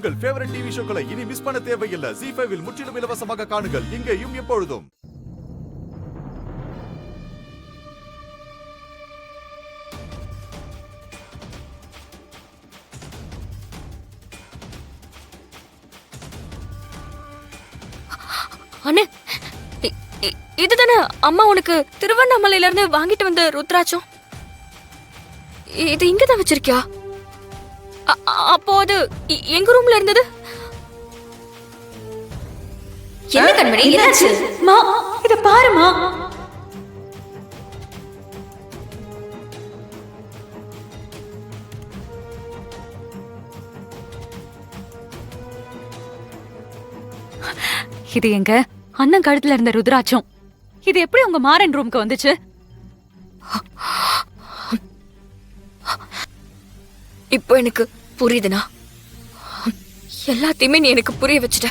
உங்கள் favourite TV ஷோக்களை இனி miss பண்ண தேவையில்லை. ZEE5 இல் முற்றிலும் இலவசமாக காணுங்கள். இங்கேயும் எப்பொழுதும். அண்ணே, இதுதானே அம்மா உனக்கு திருவண்ணாமலையில இருந்து வாங்கிட்டு வந்த ருத்ராட்சம்? இது இங்கதான் வச்சிருக்கியா? அப்போ அது எங்க ரூம்ல இருந்தது. என்ன கண்மணி, என்னாச்சு? மா, இத பாருமா. இது எங்க அண்ணன் கழுத்துல இருந்த ருத்ராட்சம். இது எப்படி உங்க மாறன் ரூம்க்கு வந்துச்சு? இப்போ எனக்கு புரியுதுனா? எல்லாத்தையுமே நீ எனக்கு புரிய வச்சுட்ட.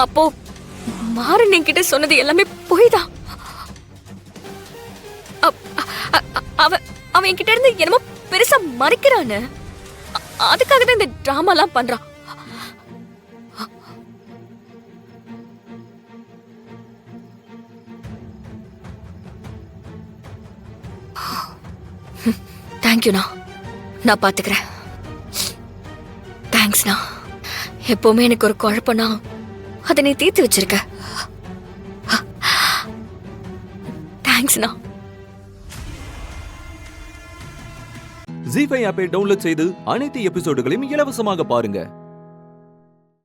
அப்போ மாறன் என்கிட்ட சொன்னது எல்லாமே பொய்தான். அவன் என்கிட்ட இருந்து என்னமோ பெருசா மறைக்கிறான்னு. அதுக்காக தான் இந்த டிராமாலாம் பண்றான். தேங்க்யூண்ணா, நான் பாத்துக்கிறேன். தேங்க்ஸ்ண்ணா. எப்பவுமே எனக்கு ஒரு குழப்பம்னா அதை நீ தீர்த்து வச்சிருக்க. தேங்க்ஸ்ண்ணா. ZEE5 ஆப்பை டவுன்லோட் செய்து அனைத்து எபிசோடுகளையும் இலவசமாக பாருங்க.